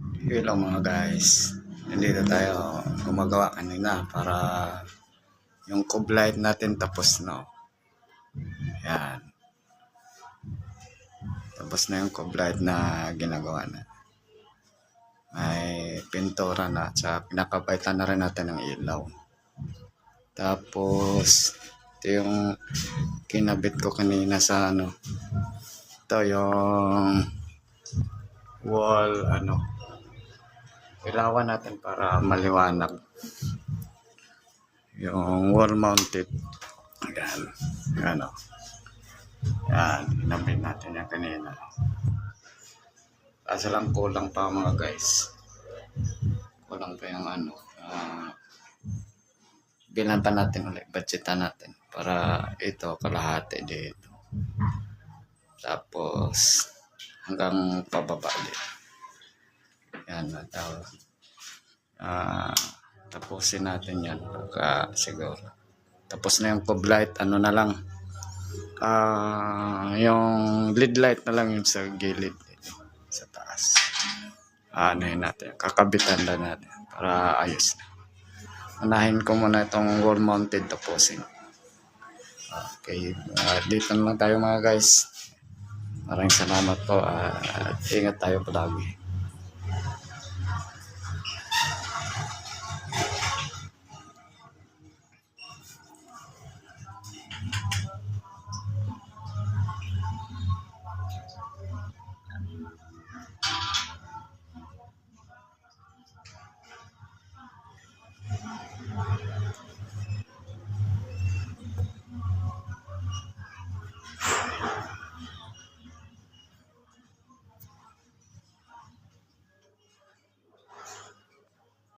Hello mga guys, nandito tayo gumagawa kanina para yung cube light natin tapos na. Yan, tapos na yung cube light na ginagawa na. May pintura na, tsaka pinakapaitan na rin natin ng ilaw. Tapos ito yung kinabit ko kanina sa ito yung wall ilawan natin para maliwanag. Yung wall mounted. Yan. Yan. Inabit natin yan kanina. Kaso lang kulang pa mga guys. Kulang pa yung binanta natin ulit. Budgetan natin. Para ito kalahati dito. Tapos hanggang pababa din. Yan. Tapusin natin yan pagka siguro tapos na yung cube light, na lang yung lead light na lang yung sa gilid sa taas. Yun natin, kakabitan na natin para ayos na. Unahin ko muna itong wall mounted tapusin. Okay, dito na lang tayo mga guys. Maraming salamat po at ingat tayo palagi.